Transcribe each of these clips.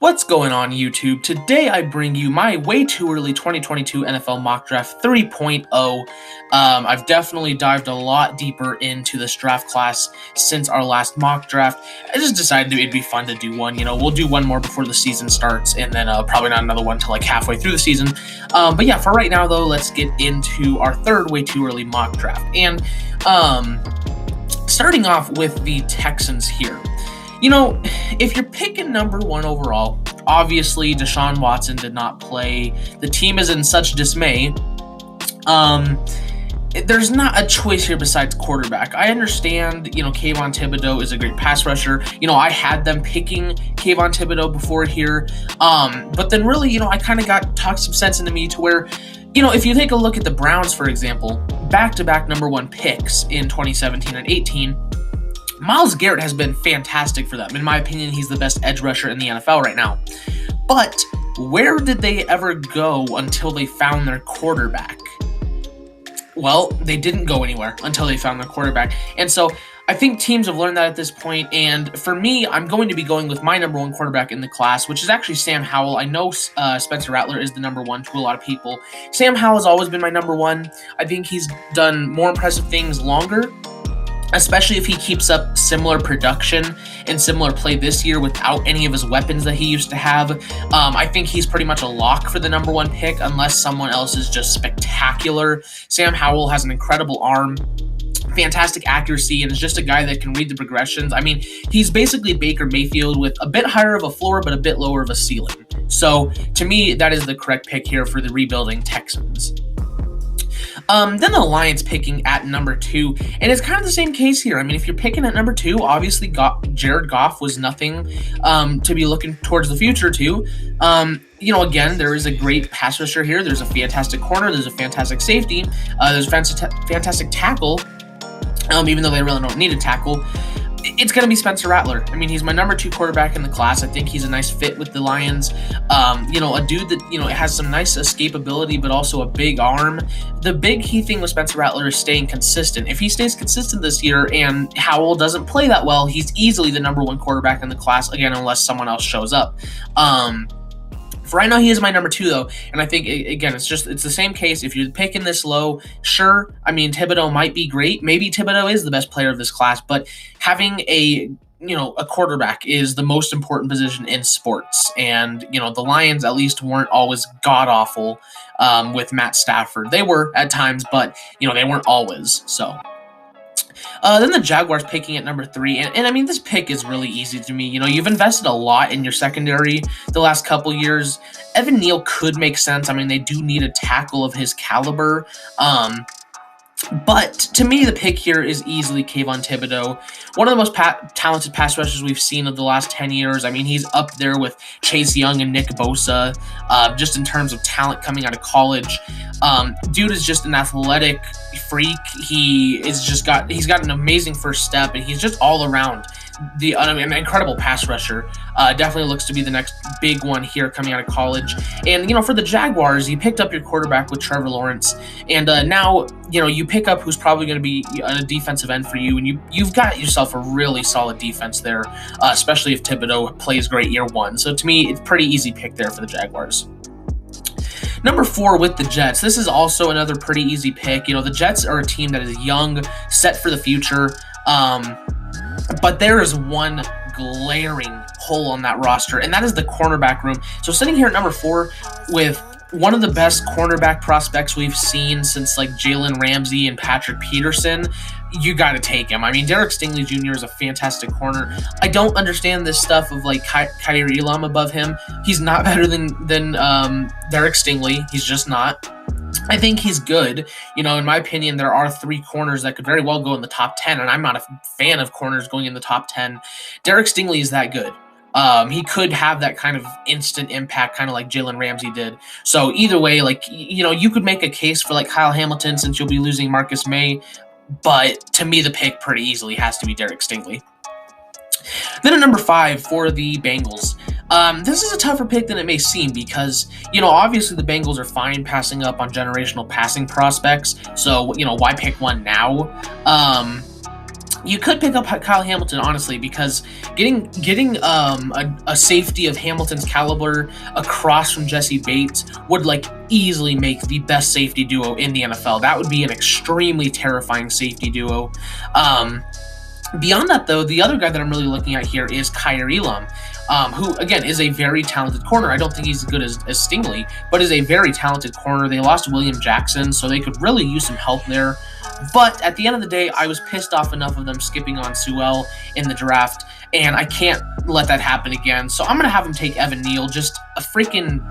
What's going on, YouTube? Today I bring you my way too early 2022 NFL Mock Draft 3.0. I've definitely dived a lot deeper into this draft class since our last mock draft. I just decided it'd be fun to do one. We'll do one more before the season starts, and then probably not another one till like halfway through the season. But yeah, for right now though, let's get into our third way too early mock draft. And starting off with the Texans here. If you're picking number one overall, obviously Deshaun Watson did not play. The team is in such dismay. There's not a choice here besides quarterback. I understand, Kayvon Thibodeaux is a great pass rusher. I had them picking Kayvon Thibodeaux before here. But then really, I kind of got talked some sense into me to where, if you take a look at the Browns, for example, back-to-back number one picks in 2017 and 18, Myles Garrett has been fantastic for them. In my opinion, he's the best edge rusher in the NFL right now. But where did they ever go until they found their quarterback? Well, they didn't go anywhere until they found their quarterback. And so I think teams have learned that at this point. And for me, I'm going to be going with my number one quarterback in the class, which is actually Sam Howell. I know Spencer Rattler is the number one to a lot of people. Sam Howell has always been my number one. I think he's done more impressive things longer, especially if he keeps up similar production and similar play this year without any of his weapons that he used to have. I think he's pretty much a lock for the number one pick unless someone else is just spectacular. Sam Howell has an incredible arm, fantastic accuracy, and is just a guy that can read the progressions. I mean, he's basically Baker Mayfield with a bit higher of a floor but a bit lower of a ceiling. So to me, that is the correct pick here for the rebuilding Texans. Then the Lions picking at number two, and it's kind of the same case here. I mean, if you're picking at number two, obviously Jared Goff was nothing to be looking towards the future to. Again, there is a great pass rusher here. There's a fantastic corner. There's a fantastic safety. There's a fantastic tackle, even though they really don't need a tackle. It's going to be Spencer Rattler. I mean, he's my number two quarterback in the class. I think he's a nice fit with the Lions. A dude that, has some nice escapability, but also a big arm. The big key thing with Spencer Rattler is staying consistent. If he stays consistent this year and Howell doesn't play that well, he's easily the number one quarterback in the class, again, unless someone else shows up. For right now, he is my number two, though, and I think, again, it's the same case. If you're picking this low, sure, I mean, Thibodeaux might be great. Maybe Thibodeaux is the best player of this class, but having a quarterback is the most important position in sports, and, the Lions at least weren't always god-awful with Matt Stafford. They were at times, but, they weren't always, so. Then the Jaguars picking at number three, and I mean, this pick is really easy to me. You've invested a lot in your secondary the last couple years. Evan Neal could make sense. I mean, they do need a tackle of his caliber. But to me, the pick here is easily Kayvon Thibodeaux, one of the most talented pass rushers we've seen of the last 10 years. I mean, he's up there with Chase Young and Nick Bosa, just in terms of talent coming out of college. Dude is just an athletic freak. He's got an amazing first step, and he's just all around an incredible pass rusher. Definitely looks to be the next big one here coming out of college. And, for the Jaguars, you picked up your quarterback with Trevor Lawrence, and now, you pick up who's probably going to be a defensive end for you, and you've got yourself a really solid defense there, especially if Thibodeaux plays great year one. So to me, it's pretty easy pick there for the Jaguars. Number four with the Jets. This is also another pretty easy pick. The Jets are a team that is young, set for the future, but there is one glaring hole on that roster, and that is the cornerback room. So sitting here at number four with one of the best cornerback prospects we've seen since like Jalen Ramsey and Patrick Peterson, you got to take him. I mean, Derek Stingley Jr. is a fantastic corner. I don't understand this stuff of like Kyrie Elam above him. He's not better than Derek Stingley. He's just not. I think he's good. In my opinion, there are three corners that could very well go in the top 10, and I'm not a fan of corners going in the top 10. Derek Stingley is that good. He could have that kind of instant impact, kind of like Jalen Ramsey did. So either way, you could make a case for like Kyle Hamilton since you'll be losing Marcus May, but to me, the pick pretty easily has to be Derek Stingley. Then at number five for the Bengals. This is a tougher pick than it may seem because, obviously the Bengals are fine passing up on generational passing prospects. So, why pick one now? You could pick up Kyle Hamilton, honestly, because getting a safety of Hamilton's caliber across from Jesse Bates would like easily make the best safety duo in the NFL. That would be an extremely terrifying safety duo. Beyond that, though, the other guy that I'm really looking at here is Kaiir Elam, who, again, is a very talented corner. I don't think he's as good as Stingley, but is a very talented corner. They lost William Jackson, so they could really use some help there. But at the end of the day, I was pissed off enough of them skipping on Sewell in the draft, and I can't let that happen again. So I'm going to have him take Evan Neal, just a freaking...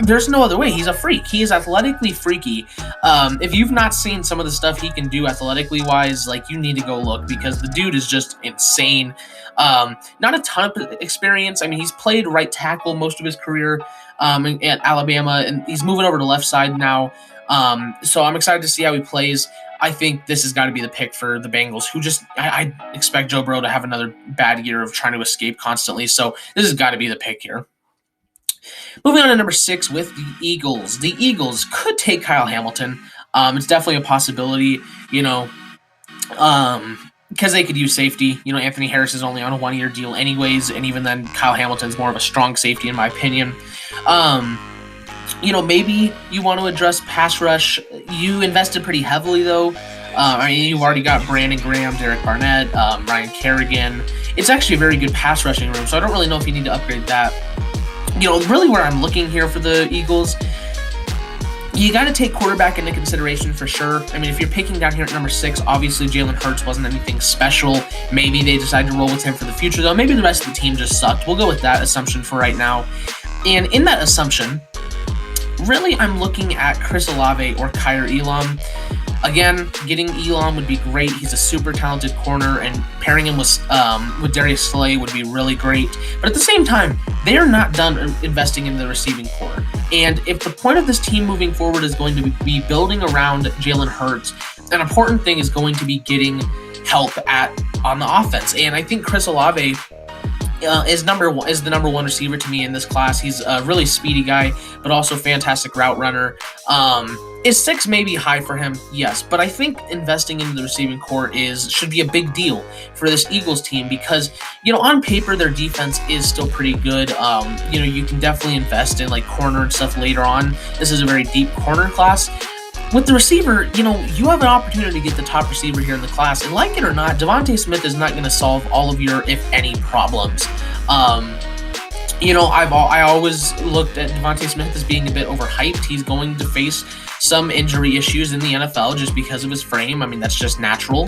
There's no other way. He's a freak. He is athletically freaky. If you've not seen some of the stuff he can do athletically wise, like, you need to go look, because the dude is just insane. Not a ton of experience. I mean, he's played right tackle most of his career at Alabama, and he's moving over to left side now. So I'm excited to see how he plays. I think this has got to be the pick for the Bengals, who just, I expect Joe Burrow to have another bad year of trying to escape constantly. So this has got to be the pick here. Moving on to number 6 with the Eagles. The Eagles could take Kyle Hamilton. It's definitely a possibility, because they could use safety. Anthony Harris is only on a 1-year deal anyways, and even then, Kyle Hamilton's more of a strong safety in my opinion. Maybe you want to address pass rush. You invested pretty heavily, though. You've already got Brandon Graham, Derek Barnett, Ryan Kerrigan. It's actually a very good pass rushing room, so I don't really know if you need to upgrade that. Really where I'm looking here for the Eagles, you got to take quarterback into consideration for sure. If you're picking down here at number 6, obviously Jalen Hurts wasn't anything special. Maybe they decided to roll with him for the future, though. Maybe the rest of the team just sucked. We'll go with that assumption for right now. And in that assumption, really, I'm looking at Chris Olave or Kaiir Elam. Again, getting Elam would be great. He's a super talented corner, and pairing him with Darius Slay would be really great. But at the same time, they are not done investing in the receiving core. And if the point of this team moving forward is going to be building around Jalen Hurts, an important thing is going to be getting help on the offense. And I think Chris Olave is the number one receiver to me in this class. He's a really speedy guy, but also fantastic route runner. Is 6 maybe high for him? Yes, but I think investing into the receiving core should be a big deal for this Eagles team, because on paper their defense is still pretty good. You can definitely invest in like corner and stuff later on. This is a very deep corner class. With the receiver, you have an opportunity to get the top receiver here in the class, and like it or not, Devontae Smith is not going to solve all of your, if any, problems. I always looked at Devontae Smith as being a bit overhyped. He's going to face some injury issues in the NFL just because of his frame. That's just natural.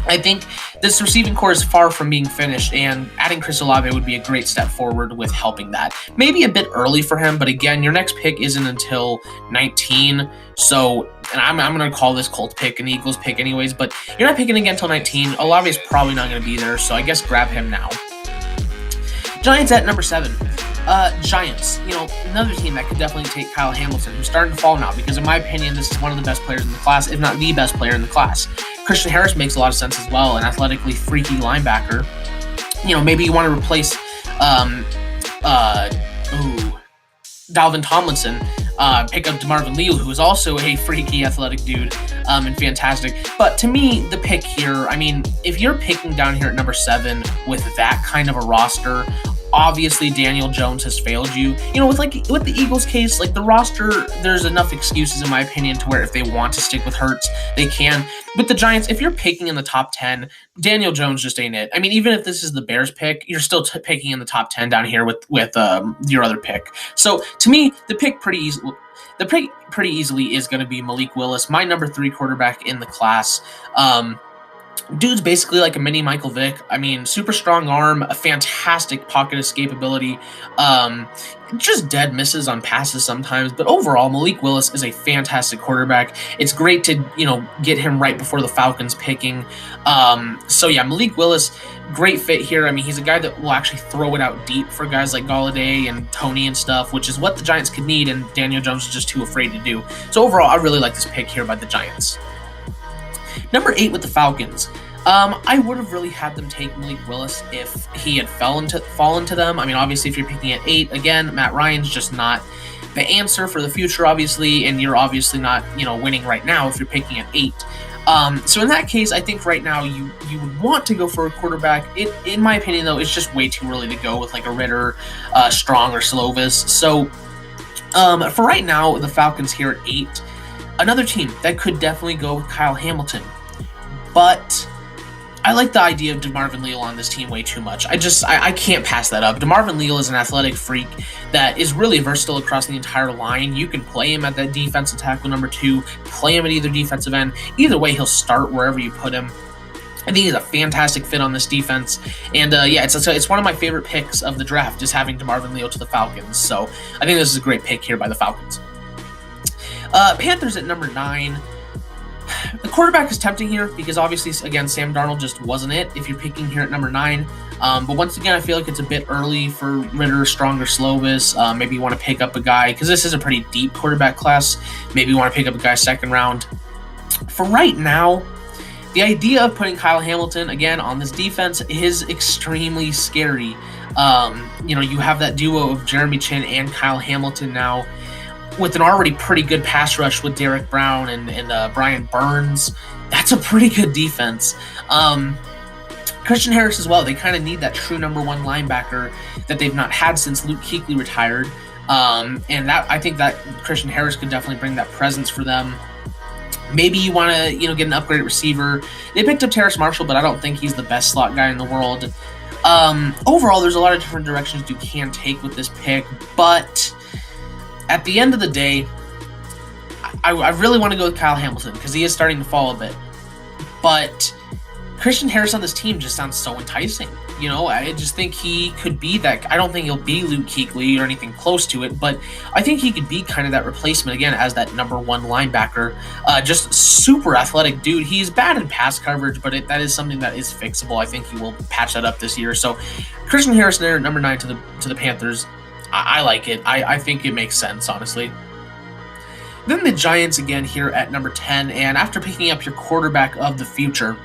I think this receiving core is far from being finished, and adding Chris Olave would be a great step forward with helping that. Maybe a bit early for him, but again, your next pick isn't until 19. So, and I'm going to call this Colts pick an Eagles pick anyways, but you're not picking again until 19. Olave is probably not going to be there, so I guess grab him now. Giants at number 7. Giants, another team that could definitely take Kyle Hamilton, who's starting to fall now, because in my opinion, this is one of the best players in the class, if not the best player in the class. Christian Harris makes a lot of sense as well, an athletically freaky linebacker. Maybe you want to replace Dalvin Tomlinson, pick up DeMarvin Leal, who is also a freaky athletic dude, and fantastic. But to me, the pick here, if you're picking down here at number 7 with that kind of a roster, obviously Daniel Jones has failed you. With the Eagles case, like the roster, there's enough excuses in my opinion to where if they want to stick with Hurts, they can. With the Giants, if you're picking in the top 10, Daniel Jones just ain't it. Even if this is the Bears pick, you're still picking in the top 10 down here with your other pick. So to me, the pick pretty easily is going to be Malik Willis, my number 3 quarterback in the class. Dude's basically like a mini Michael Vick. Super strong arm, a fantastic pocket escapability, just dead misses on passes sometimes. But overall, Malik Willis is a fantastic quarterback. It's great to, get him right before the Falcons picking. Malik Willis, great fit here. He's a guy that will actually throw it out deep for guys like Golladay and Tony and stuff, which is what the Giants could need, and Daniel Jones is just too afraid to do. So overall, I really like this pick here by the Giants. Number 8 with the Falcons. I would have really had them take Malik Willis if he had fallen to them. Obviously, if you're picking at 8, again, Matt Ryan's just not the answer for the future, obviously, and you're obviously not, winning right now if you're picking at 8. So in that case, I think right now you would want to go for a quarterback. In my opinion, though, it's just way too early to go with like a Ritter, Strong, or Slovis. So for right now, the Falcons here at 8. Another team that could definitely go with Kyle Hamilton, but I like the idea of DeMarvin Leal on this team way too much. I can't pass that up. DeMarvin Leal is an athletic freak that is really versatile across the entire line. You can play him at that defensive tackle number 2, play him at either defensive end. Either way, he'll start wherever you put him. I think he's a fantastic fit on this defense. And it's one of my favorite picks of the draft, just having DeMarvin Leal to the Falcons. So I think this is a great pick here by the Falcons. Panthers at number 9. The quarterback is tempting here because obviously, again, Sam Darnold just wasn't it if you're picking here at number 9. But once again, I feel like it's a bit early for Ritter, Strong, or Slovis. Maybe you want to pick up a guy because this is a pretty deep quarterback class. Maybe you want to pick up a guy second round. For right now, the idea of putting Kyle Hamilton, again, on this defense is extremely scary. You have that duo of Jeremy Chinn and Kyle Hamilton now, with an already pretty good pass rush with Derek Brown and Brian Burns. That's a pretty good defense. Christian Harris as well. They kind of need that true number 1 linebacker that they've not had since Luke Kuechly retired. And that I think that Christian Harris could definitely bring that presence for them. Maybe you want to get an upgraded receiver. They picked up Terrace Marshall, but I don't think he's the best slot guy in the world. Overall, there's a lot of different directions you can take with this pick, but at the end of the day, I really want to go with Kyle Hamilton because he is starting to fall a bit. But Christian Harris on this team just sounds so enticing. I just think he could be that. I don't think he'll be Luke Kuechly or anything close to it, but I think he could be kind of that replacement again as that number 1 linebacker. Just super athletic dude. He's bad in pass coverage, but that is something that is fixable. I think he will patch that up this year. So Christian Harris there, number 9 to the Panthers. I like it. I think it makes sense, honestly. Then the Giants again here at number 10, and after picking up your quarterback of the future,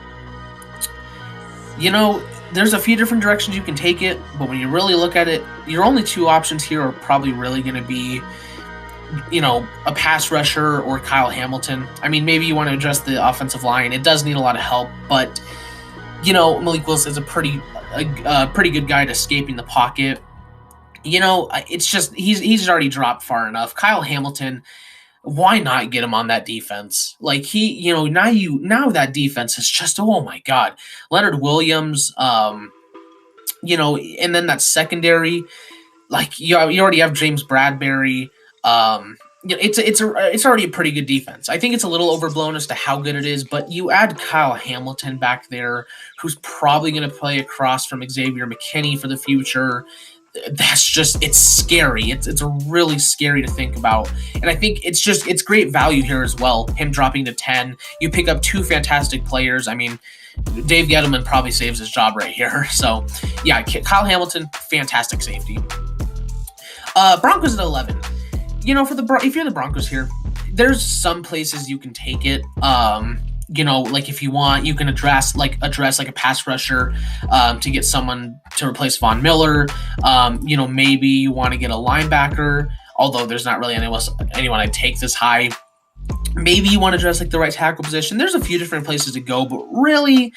there's a few different directions you can take it, but when you really look at it, your only 2 options here are probably really going to be, a pass rusher or Kyle Hamilton. I mean, maybe you want to address the offensive line. It does need a lot of help, but, Malik Willis is a pretty good guy at escaping the pocket. It's just he's already dropped far enough. Kyle Hamilton, why not get him on that defense? Like now that defense is just, oh my God. Leonard Williams, and then that secondary, like you already have James Bradbury. It's already a pretty good defense. I think it's a little overblown as to how good it is, but you add Kyle Hamilton back there, who's probably going to play across from Xavier McKinney for the future. It's scary. It's really scary to think about. And I think it's great value here as well. Him dropping to 10. You pick up 2 fantastic players. I mean, Dave Gettleman probably saves his job right here. So yeah, Kyle Hamilton, fantastic safety. Broncos at 11. If you're the Broncos here, there's some places you can take it. Like if you want, you can address like a pass rusher to get someone to replace Von Miller. Maybe you want to get a linebacker, although there's not really anyone I'd take this high. Maybe you want to address like the right tackle position. There's a few different places to go, but really,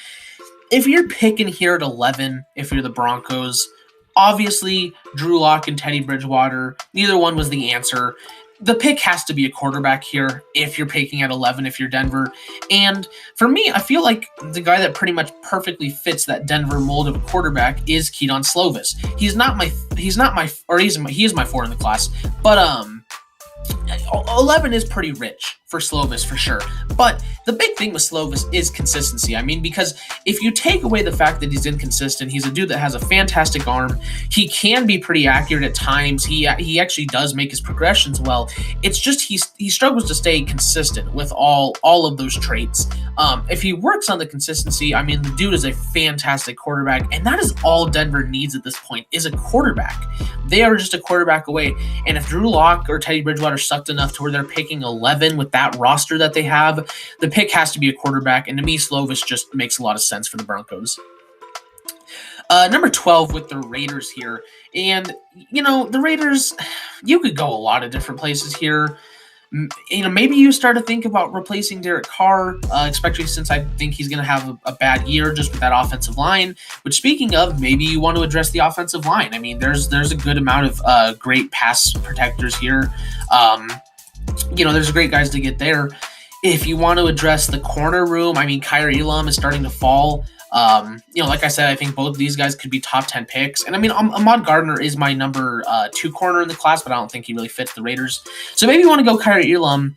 if you're picking here at 11, if you're the Broncos, obviously Drew Lock and Teddy Bridgewater, neither one was the answer. The pick has to be a quarterback here if you're picking at 11 if you're Denver. And for me, I feel like the guy that pretty much perfectly fits that Denver mold of a quarterback is Kedon Slovis. He is my 4 in the class, but 11 is pretty rich for Slovis for sure. But the big thing with Slovis is consistency. I mean, because if you take away the fact that he's inconsistent, he's a dude that has a fantastic arm. He can be pretty accurate at times. He actually does make his progressions well. It's just he struggles to stay consistent with all of those traits. If he works on the consistency, I mean, the dude is a fantastic quarterback, and that is all Denver needs at this point is a quarterback. They are just a quarterback away. And if Drew Lock or Teddy Bridgewater sucked enough to where they're picking 11 with that roster that they have, the pick has to be a quarterback. And to me, Slovis just makes a lot of sense for the Broncos. Number 12 with the Raiders here. And, the Raiders, you could go a lot of different places here. Maybe you start to think about replacing Derek Carr, especially since I think he's going to have a bad year just with that offensive line. Which, speaking of, maybe you want to address the offensive line. I mean, there's a good amount of great pass protectors here. There's great guys to get there. If you want to address the corner room, I mean, Kaiir Elam is starting to fall. Like I said, I think both of these guys could be top 10 picks. And I mean, Ahmad Gardner is my number 2 corner in the class, but I don't think he really fits the Raiders. So maybe you want to go Kaiir Elam.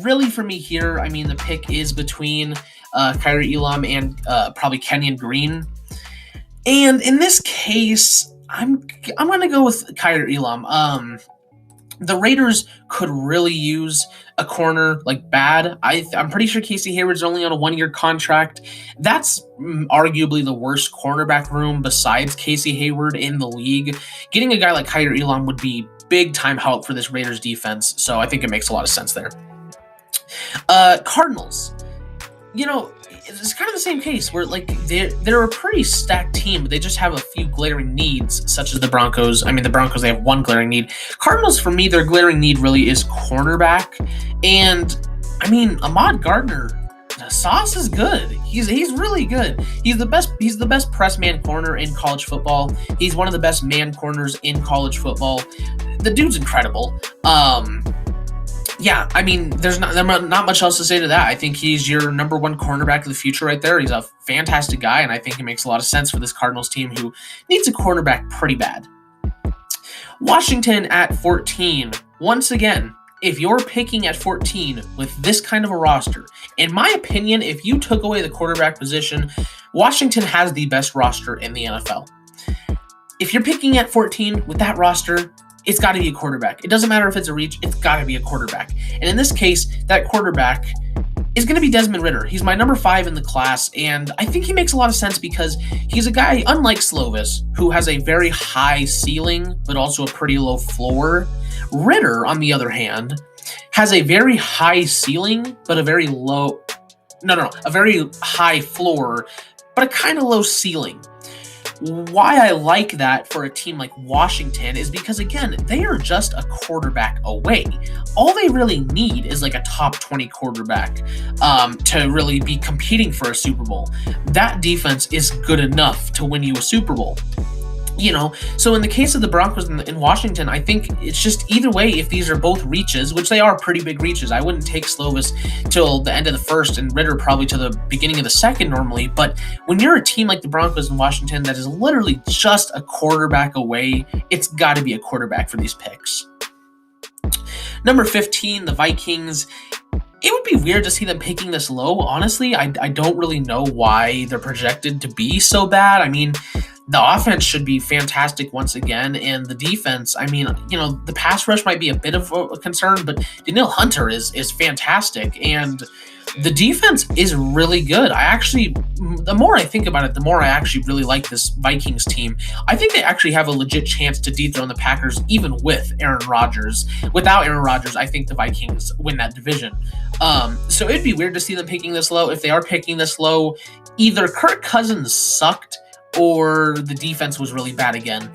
Really for me here, I mean, the pick is between Kaiir Elam and probably Kenyon Green. And in this case, I'm going to go with Kaiir Elam. The Raiders could really use a corner like bad. I'm pretty sure Casey Hayward's only on a 1-year contract. That's arguably the worst cornerback room besides Casey Hayward in the league. Getting a guy like Kaiir Elam would be big time help for this Raiders defense, so I think it makes a lot of sense there. Cardinals. It's kind of the same case where they're a pretty stacked team, but they just have a few glaring needs, such as the Broncos. I mean, the Broncos, they have one glaring need. Cardinals, for me, their glaring need really is cornerback. And I mean, Ahmad Gardner, the sauce is good. He's really good. He's the best press man corner in college football. He's one of the best man corners in college football. The dude's incredible. Yeah, I mean, there's not much else to say to that. I think he's your number 1 cornerback of the future right there. He's a fantastic guy, and I think it makes a lot of sense for this Cardinals team who needs a cornerback pretty bad. Washington at 14. Once again, if you're picking at 14 with this kind of a roster, in my opinion, if you took away the quarterback position, Washington has the best roster in the NFL. If you're picking at 14 with that roster, it's got to be a quarterback. It doesn't matter if it's a reach. It's got to be a quarterback. And in this case, that quarterback is going to be Desmond Ridder. He's my number 5 in the class, and I think he makes a lot of sense because he's a guy, unlike Slovis, who has a very high ceiling but also a pretty low floor. Ridder, on the other hand, has a very high ceiling but a very high floor but a kind of low ceiling. Why I like that for a team like Washington is because, again, they are just a quarterback away. All they really need is like a top 20 quarterback to really be competing for a Super Bowl. That defense is good enough to win you a Super Bowl. So in the case of the Broncos in Washington, I think it's just either way, if these are both reaches, which they are pretty big reaches. I wouldn't take Slovis till the end of the first and Ridder probably to the beginning of the second normally. But when you're a team like the Broncos in Washington that is literally just a quarterback away, it's got to be a quarterback for these picks. Number 15, the Vikings. It would be weird to see them picking this low. Honestly, I don't really know why they're projected to be so bad. I mean, the offense should be fantastic once again, and the defense, I mean, the pass rush might be a bit of a concern, but Danielle Hunter is fantastic, and the defense is really good. The more I think about it, the more I actually really like this Vikings team. I think they actually have a legit chance to dethrone the Packers even with Aaron Rodgers. Without Aaron Rodgers, I think the Vikings win that division. So it'd be weird to see them picking this low. If they are picking this low, either Kirk Cousins sucked or the defense was really bad again.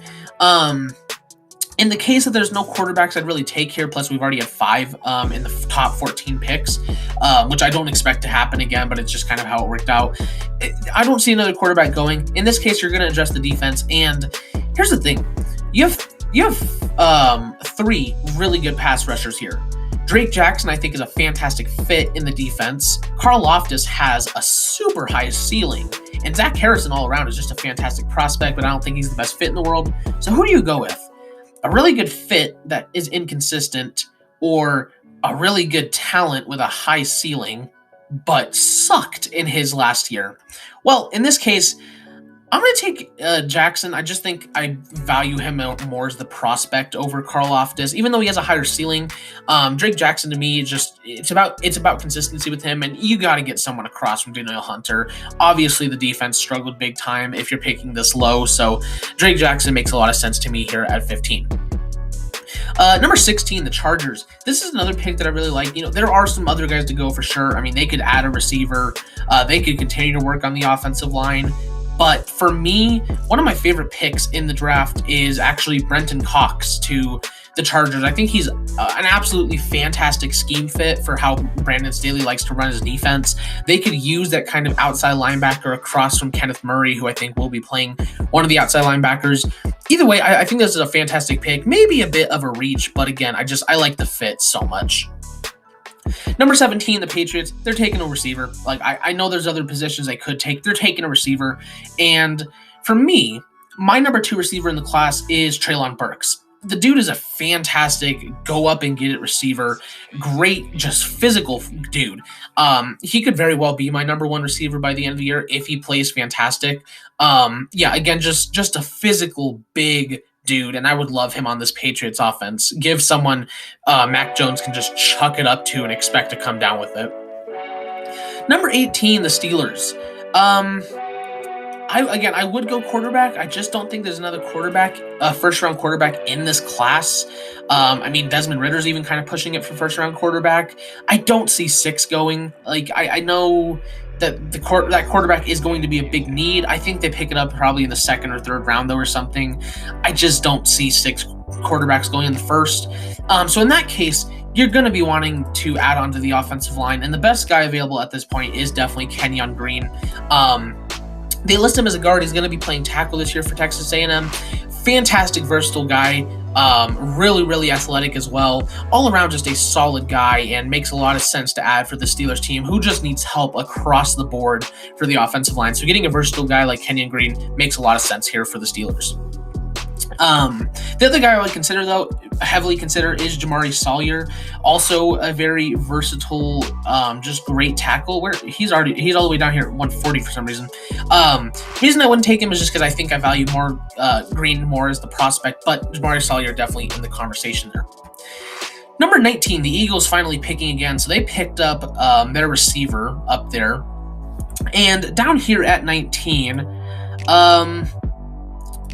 In the case that there's no quarterbacks I'd really take here, plus we've already had 5 in the top 14 picks, which I don't expect to happen again, but it's just kind of how it worked out. I don't see another quarterback going. In this case, you're going to address the defense, and here's the thing. You have 3 really good pass rushers here. Drake Jackson, I think, is a fantastic fit in the defense. Karl Loftus has a super high ceiling. And Zach Harrison all around is just a fantastic prospect, but I don't think he's the best fit in the world. So who do you go with? A really good fit that is inconsistent, or a really good talent with a high ceiling, but sucked in his last year? Well, in this case, I'm going to take Jackson. I just think I value him more as the prospect over Karl Loftus, even though he has a higher ceiling. Drake Jackson, to me, it's about consistency with him, and you got to get someone across from Danielle Hunter. Obviously, the defense struggled big time if you're picking this low, so Drake Jackson makes a lot of sense to me here at 15. Number 16, the Chargers. This is another pick that I really like. There are some other guys to go for sure. I mean, they could add a receiver. They could continue to work on the offensive line. But for me, one of my favorite picks in the draft is actually Brenton Cox to the Chargers. I think he's an absolutely fantastic scheme fit for how Brandon Staley likes to run his defense. They could use that kind of outside linebacker across from Kenneth Murray, who I think will be playing one of the outside linebackers. Either way, I think this is a fantastic pick. Maybe a bit of a reach, but again, I like the fit so much. Number 17, the Patriots, they're taking a receiver. Like, I know there's other positions they could take. They're taking a receiver. And for me, my number 2 receiver in the class is Treylon Burks. The dude is a fantastic go up and get it receiver. Great, just physical dude. He could very well be my number 1 receiver by the end of the year if he plays fantastic. Again, just a physical, big dude, and I would love him on this Patriots offense. Give someone Mac Jones can just chuck it up to and expect to come down with it. Number 18, the Steelers. I would go quarterback. I just don't think there's another quarterback, first-round quarterback in this class. Desmond Ritter's even kind of pushing it for first-round quarterback. I don't see 6 going. Like, I know that that quarterback is going to be a big need. I think they pick it up probably in the 2nd or 3rd round, though, or something. I just don't see 6 quarterbacks going in the first. So in that case, you're going to be wanting to add on to the offensive line, and the best guy available at this point is definitely Kenyon Green. They list him as a guard. He's going to be playing tackle this year for Texas A&M. Fantastic, versatile guy. Really, really athletic as well. All around just a solid guy, and makes a lot of sense to add for the Steelers team, who just needs help across the board for the offensive line. So getting a versatile guy like Kenyon Green makes a lot of sense here for the Steelers. The other guy I would heavily consider is Jamari Salyer, also a very versatile, just great tackle. Where he's all the way down here at 140 for some reason. The reason I wouldn't take him is just because I think I value Green more as the prospect, but Jamari Salyer definitely in the conversation there. Number 19, the Eagles finally picking again, so they picked up their receiver up there, and down here at 19.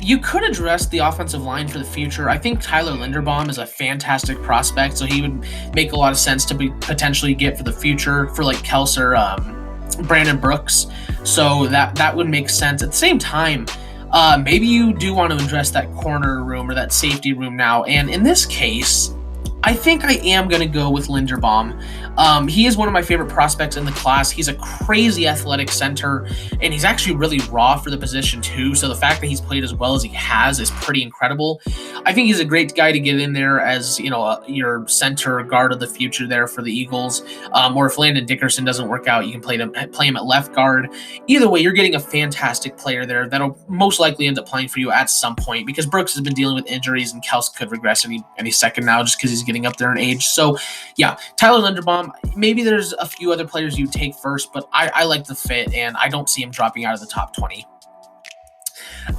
You could address the offensive line for the future. I think Tyler Linderbaum is a fantastic prospect, so he would make a lot of sense to potentially get for the future for like Kels or Brandon Brooks. So that would make sense. At the same time, maybe you do want to address that corner room or that safety room now. And in this case, I think I am going to go with Linderbaum. He is one of my favorite prospects in the class. He's a crazy athletic center, and he's actually really raw for the position too. So the fact that he's played as well as he has is pretty incredible. I think he's a great guy to get in there as, your center guard of the future there for the Eagles. Or if Landon Dickerson doesn't work out, you can play him at left guard. Either way, you're getting a fantastic player there that'll most likely end up playing for you at some point, because Brooks has been dealing with injuries and Kels could regress any second now just because he's getting up there in age. So yeah, Tyler Linderbaum, maybe there's a few other players you take first, but I like the fit, and I don't see him dropping out of the top 20.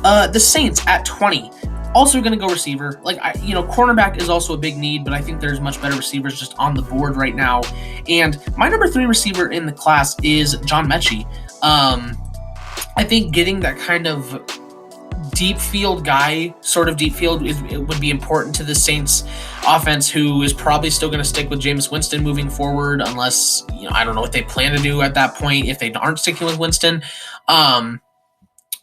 The Saints at 20, also going to go receiver. Cornerback is also a big need, but I think there's much better receivers just on the board right now. And my number 3 receiver in the class is John Mechie. I think getting that kind of deep field guy, sort of deep field, it would be important to the Saints offense, who is probably still going to stick with Jameis Winston moving forward, unless, I don't know what they plan to do at that point if they aren't sticking with Winston.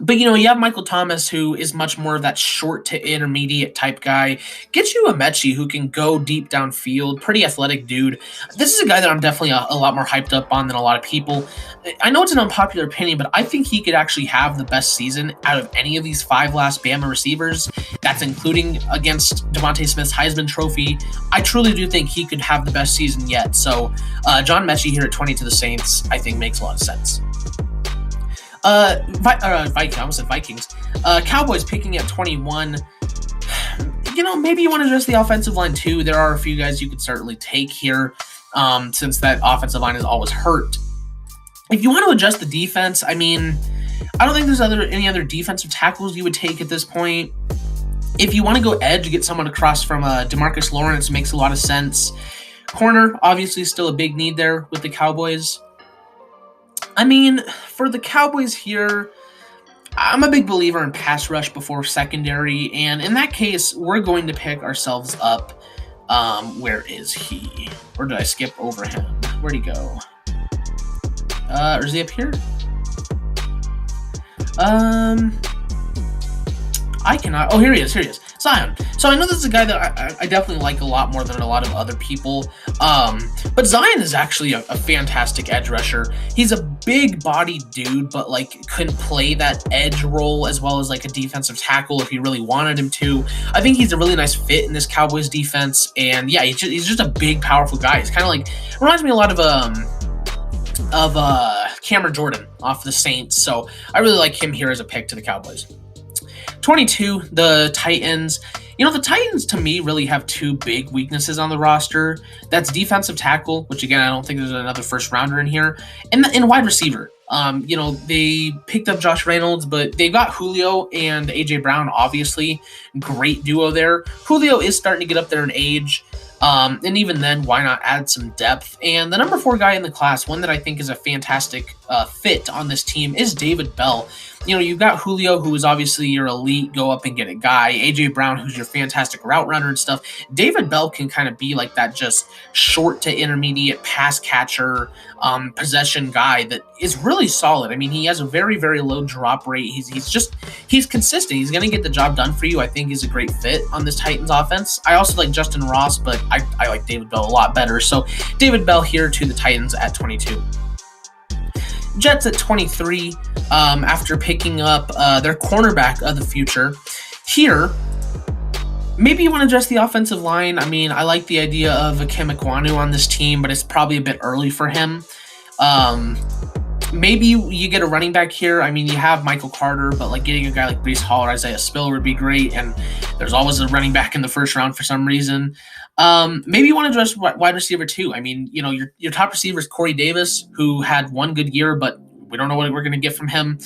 But, you have Michael Thomas, who is much more of that short to intermediate type guy. Get you a Mechie who can go deep downfield, pretty athletic dude. This is a guy that I'm definitely a lot more hyped up on than a lot of people. I know it's an unpopular opinion, but I think he could actually have the best season out of any of these 5 last Bama receivers. That's including against Devontae Smith's Heisman Trophy. I truly do think he could have the best season yet. So John Mechie here at 20 to the Saints, I think makes a lot of sense. I almost said Vikings. Cowboys picking at 21. Maybe you want to address the offensive line too. There are a few guys you could certainly take here, since that offensive line is always hurt. If you want to adjust the defense, I don't think there's any other defensive tackles you would take at this point. If you want to go edge, get someone across from DeMarcus Lawrence, makes a lot of sense. Corner, obviously, still a big need there with the Cowboys. For the Cowboys here, I'm a big believer in pass rush before secondary, and in that case, we're going to pick ourselves up. Where is he? Or did I skip over him? Where'd he go? Or is he up here? I cannot. Oh, here he is. Zion. So I know this is a guy that I definitely like a lot more than a lot of other people. But Zion is actually a fantastic edge rusher. He's a big bodied dude, but like could play that edge role as well as like a defensive tackle if he really wanted him to. I think he's a really nice fit in this Cowboys defense. And yeah, he's just a big, powerful guy. He's kind of like, reminds me a lot of Cameron Jordan off the Saints. So I really like him here as a pick to the Cowboys. 22, the Titans. You know, the Titans, to me, really have two big weaknesses on the roster. That's defensive tackle, which, again, I don't think there's another first-rounder in here, and wide receiver. You know, they picked up Josh Reynolds, but they've got Julio and A.J. Brown, obviously. Great duo there. Julio is starting to get up there in age. And even then, why not add some depth? And the number 4 guy in the class, one that I think is a fantastic fit on this team, is David Bell. You know, you've got Julio, who is obviously your elite, go up and get a guy. A.J. Brown, who's your fantastic route runner and stuff. David Bell can kind of be like that just short to intermediate pass catcher, possession guy that is really solid. I mean, he has a very, very low drop rate. He's consistent. He's going to get the job done for you. I think he's a great fit on this Titans offense. I also like Justin Ross, but I like David Bell a lot better. So David Bell here to the Titans at 22. Jets at 23, after picking up their cornerback of the future. Here, maybe you want to address the offensive line. I mean, I like the idea of Ikem Ekwonu on this team, but it's probably a bit early for him. Maybe you get a running back here. I mean, you have Michael Carter, but like getting a guy like Breece Hall or Isaiah Spiller would be great, and there's always a running back in the first round for some reason. Maybe you want to address wide receiver too. I mean, you know, your top receiver is Corey Davis, who had one good year, but we don't know what we're going to get from him.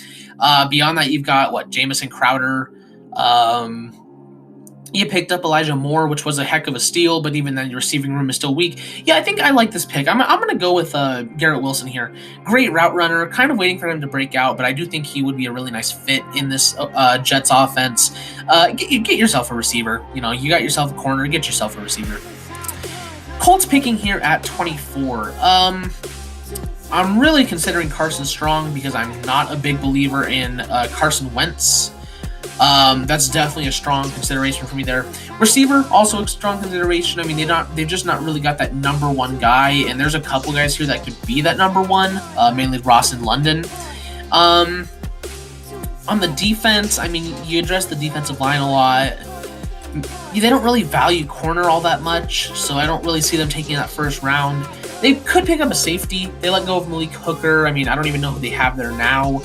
Beyond that, you've got Jamison Crowder. You picked up Elijah Moore, which was a heck of a steal, but even then your receiving room is still weak. Yeah, I think I like this pick. I'm going to go with Garrett Wilson here. Great route runner, kind of waiting for him to break out, but I do think he would be a really nice fit in this Jets offense. Get yourself a receiver. You know, you got yourself a corner, get yourself a receiver. Colts picking here at 24. I'm really considering Carson Strong because I'm not a big believer in Carson Wentz. That's definitely a strong consideration for me there. Receiver, also a strong consideration. I mean, they've just not really got that number 1 guy, and there's a couple guys here that could be that number 1, mainly Ross and London. On the defense, I mean, you address the defensive line a lot. They don't really value corner all that much, so I don't really see them taking that first round. They could pick up a safety. They let go of Malik Hooker. I mean, I don't even know who they have there now.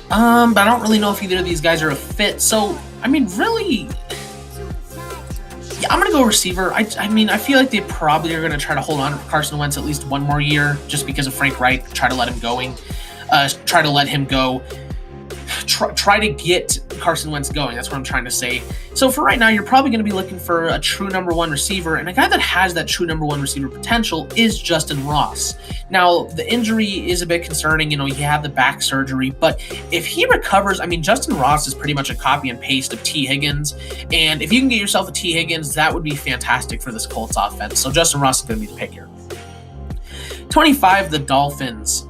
But I don't really know if either of these guys are a fit. So, I mean, really, yeah, I'm going to go receiver. I mean, I feel like they probably are going to try to hold on to Carson Wentz at least one more year just because of Frank Reich. Try to let him go. Try to get Carson Wentz going. That's what I'm trying to say. So for right now, you're probably going to be looking for a true number 1 receiver, and a guy that has that true number 1 receiver potential is Justin Ross. Now, the injury is a bit concerning. You know, he had the back surgery, but if he recovers, I mean, Justin Ross is pretty much a copy and paste of T. Higgins, and if you can get yourself a T. Higgins, that would be fantastic for this Colts offense. So Justin Ross is going to be the pick here. 25, the Dolphins.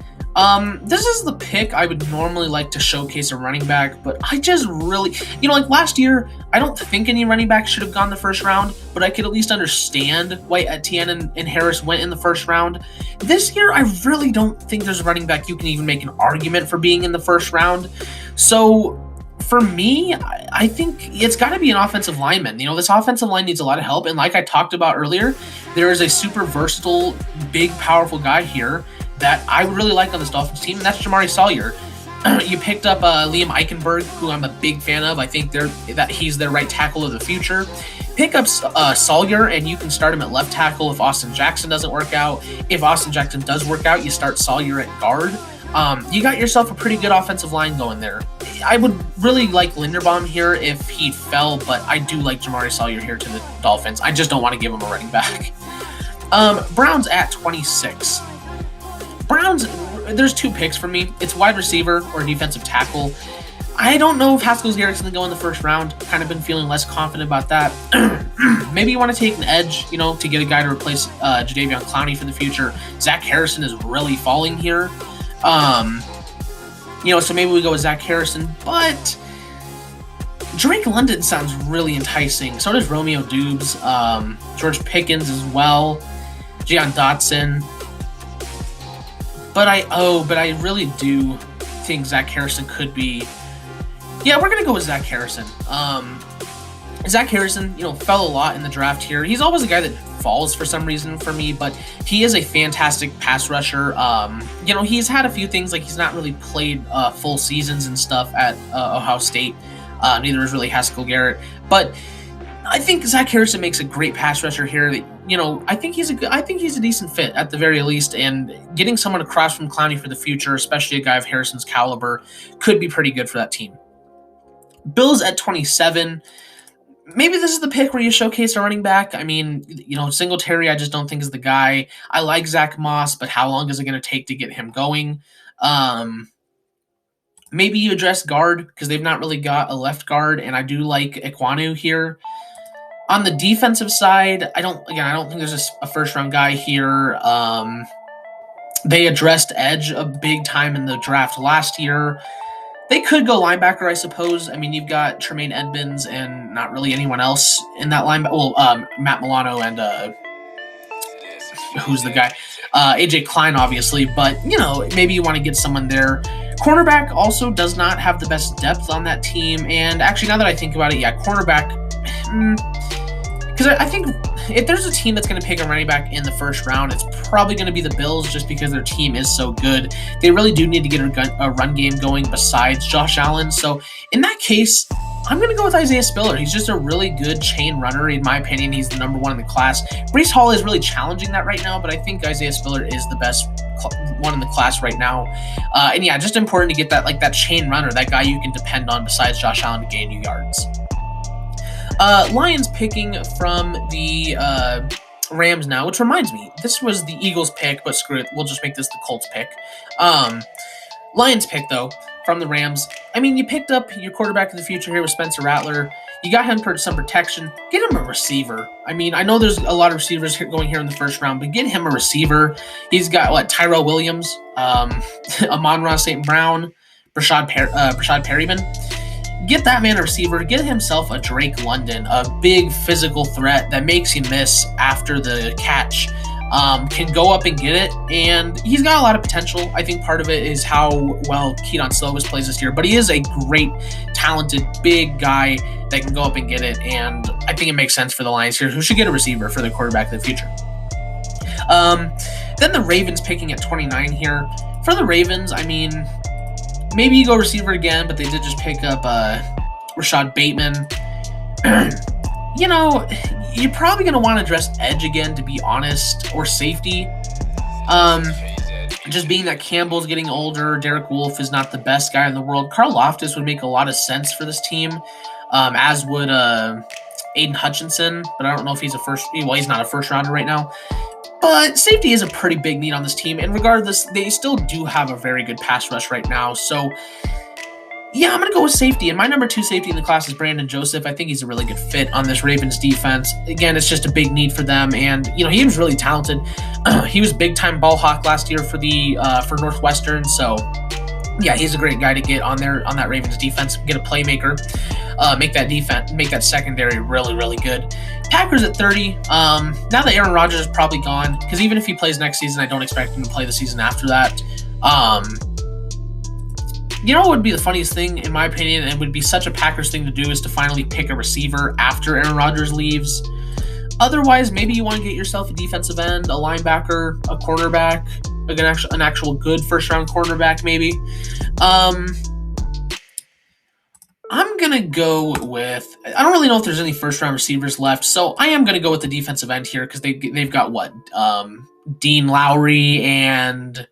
This is the pick I would normally like to showcase a running back, but I just really, you know, like last year, I don't think any running back should have gone the first round, but I could at least understand why Etienne and Harris went in the first round. This year, I really don't think there's a running back you can even make an argument for being in the first round. So for me, I think it's got to be an offensive lineman. You know, this offensive line needs a lot of help, and like I talked about earlier, there is a super versatile, big, powerful guy here that I really like on this Dolphins team, and that's Jamari Salyer. You picked up Liam Eichenberg, who I'm a big fan of. I think that he's their right tackle of the future. Pick up Salyer, and you can start him at left tackle if Austin Jackson doesn't work out. If Austin Jackson does work out, you start Salyer at guard. You got yourself a pretty good offensive line going there. I would really like Linderbaum here if he fell, but I do like Jamari Salyer here to the Dolphins. I just don't want to give him a running back. Browns at 26. Browns, there's 2 picks for me. It's wide receiver or defensive tackle. I don't know if Haskell Garrett's going to go in the first round. Kind of been feeling less confident about that. Maybe you want to take an edge, you know, to get a guy to replace Jadeveon Clowney for the future. Zach Harrison is really falling here. You know, so maybe we go with Zach Harrison. But Drake London sounds really enticing. So does Romeo Dubes, George Pickens as well, Jahan Dotson. But I really do think Zach Harrison could be. Yeah, we're gonna go with Zach Harrison. Zach Harrison, fell a lot in the draft here. He's always a guy that falls for some reason for me, but he is a fantastic pass rusher. He's had a few things, like he's not really played full seasons and stuff at Ohio State. Neither is really Haskell Garrett, but I think Zach Harrison makes a great pass rusher here. I think he's a decent fit at the very least, and getting someone across from Clowney for the future, especially a guy of Harrison's caliber, could be pretty good for that team. Bills at 27. Maybe this is the pick where you showcase a running back. I mean, Singletary, I just don't think is the guy. I like Zach Moss, but how long is it going to take to get him going? Maybe you address guard because they've not really got a left guard, and I do like Ekwonu here. On the defensive side, I don't think there's a first-round guy here. They addressed edge a big time in the draft last year. They could go linebacker, I suppose. I mean, you've got Tremaine Edmonds and not really anyone else in that linebacker. Well, Matt Milano and who's the guy? AJ Klein, obviously. But, maybe you want to get someone there. Cornerback also does not have the best depth on that team. And actually, now that I think about it, cornerback. Because I think if there's a team that's going to pick a running back in the first round, it's probably going to be the Bills just because their team is so good. They really do need to get a run game going besides Josh Allen. So in that case, I'm going to go with Isaiah Spiller. He's just a really good chain runner. In my opinion, he's the number one in the class. Breece Hall is really challenging that right now, but I think Isaiah Spiller is the best one in the class right now. Just important to get that chain runner, that guy you can depend on besides Josh Allen to gain you yards. Lions picking from the Rams now, which reminds me, this was the Eagles pick, but screw it, we'll just make this the Colts pick. Lions pick, though, from the Rams. I mean, you picked up your quarterback of the future here with Spencer Rattler. You got him for some protection. Get him a receiver. I mean, I know there's a lot of receivers going here in the first round, but get him a receiver. He's got, Tyrell Williams, Amon-Ra St. Brown, Brashad Perryman. Get that man a receiver. Get himself a Drake London, a big physical threat that makes you miss after the catch. Can go up and get it, and he's got a lot of potential. I think part of it is how well Keaton Slovis plays this year, but he is a great, talented, big guy that can go up and get it, and I think it makes sense for the Lions here, who should get a receiver for the quarterback of the future. Then the Ravens picking at 29 here. For the Ravens, I mean, maybe you go receiver again, but they did just pick up Rashad Bateman. You're probably going to want to address edge again, to be honest, or safety. Just being that Campbell's getting older, Derek Wolfe is not the best guy in the world. Karl Loftus would make a lot of sense for this team, as would Aiden Hutchinson, but I don't know if he's he's not a first rounder right now. But safety is a pretty big need on this team, and regardless, they still do have a very good pass rush right now. So, I'm going to go with safety, and my number 2 safety in the class is Brandon Joseph. I think he's a really good fit on this Ravens defense. Again, it's just a big need for them, and he was really talented. He was big-time ball hawk last year for Northwestern, so he's a great guy to get on that Ravens defense. Get a playmaker, make that secondary really, really good. Packers at 30. Now that Aaron Rodgers is probably gone, because even if he plays next season, I don't expect him to play the season after that. What would be the funniest thing, in my opinion, and would be such a Packers thing to do, is to finally pick a receiver after Aaron Rodgers leaves. Otherwise, maybe you want to get yourself a defensive end, a linebacker, a cornerback, an actual good first-round cornerback, maybe. I'm going to go with... I don't really know if there's any first-round receivers left, so I am going to go with the defensive end here, because they've got, Dean Lowry and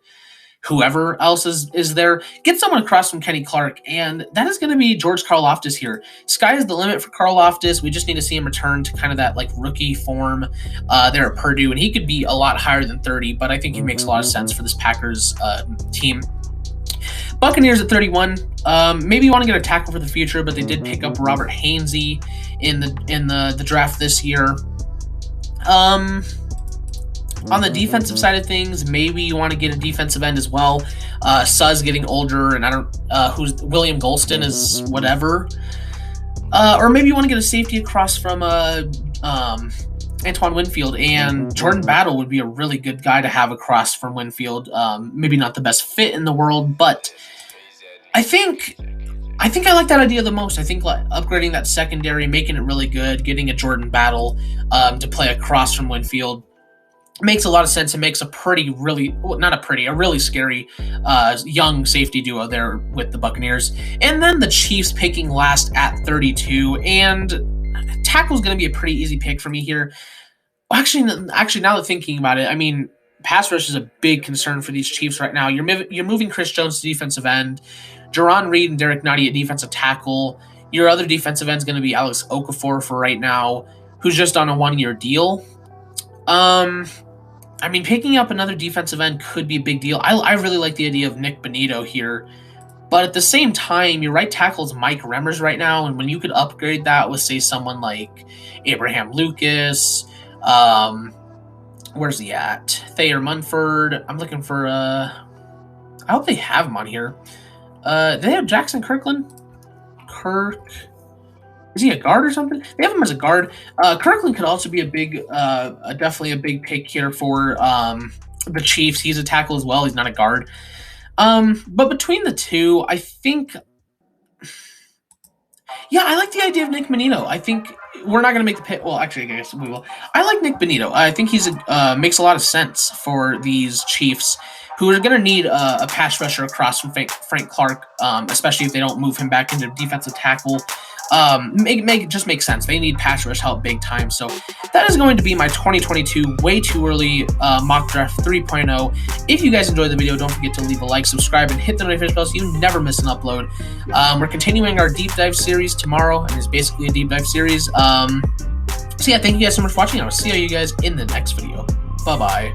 whoever else is there. Get someone across from Kenny Clark, and that is going to be George Karlaftis here. Sky is the limit for Karlaftis. We just need to see him return to kind of that rookie form there at Purdue, and he could be a lot higher than 30, but I think he makes a lot of sense for this Packers team. Buccaneers at 31. Maybe you want to get a tackle for the future, but they did pick up Robert Hainsey in the draft this year. On the defensive side of things, maybe you want to get a defensive end as well. Suz getting older, and I don't who's William Golston is whatever. Or maybe you want to get a safety across from Antoine Winfield, and Jordan Battle would be a really good guy to have across from Winfield. Maybe not the best fit in the world, but I think I like that idea the most. I think like upgrading that secondary, making it really good, getting a Jordan Battle to play across from Winfield makes a lot of sense. It makes a really scary young safety duo there with the Buccaneers. And then the Chiefs picking last at 32, and tackle is going to be a pretty easy pick for me here. Actually, now that thinking about it, I mean, pass rush is a big concern for these Chiefs right now. You're moving Chris Jones to defensive end, Jaron Reed and Derek Nutty at defensive tackle. Your other defensive end is going to be Alex Okafor for right now, who's just on a 1-year deal. I mean, picking up another defensive end could be a big deal. I really like the idea of Nick Bonito here. But at the same time, your right tackle is Mike Remmers right now, and when you could upgrade that with, say, someone like Abraham Lucas, where's he at? Thayer Munford. I'm looking for, I hope they have him on here. Do they have Jackson Kirkland? Is he a guard or something? They have him as a guard. Kirkland could also be definitely a big pick here for the Chiefs. He's a tackle as well. He's not a guard. But between the two, I think, I like the idea of Nick Bonito. I think we're not going to make the pick. Well, actually, I guess we will. I like Nick Bonito. I think he's makes a lot of sense for these Chiefs, who are going to need a pass rusher across from Frank Clark, especially if they don't move him back into defensive tackle. Just makes sense. They need pass rush help big time. So that is going to be my 2022 way too early mock draft 3.0. If you guys enjoyed the video, don't forget to leave a like, subscribe, and hit the notification bell so you never miss an upload. We're continuing our deep dive series tomorrow, and it's basically a deep dive series. So yeah, thank you guys so much for watching. I will see you guys in the next video. Bye bye.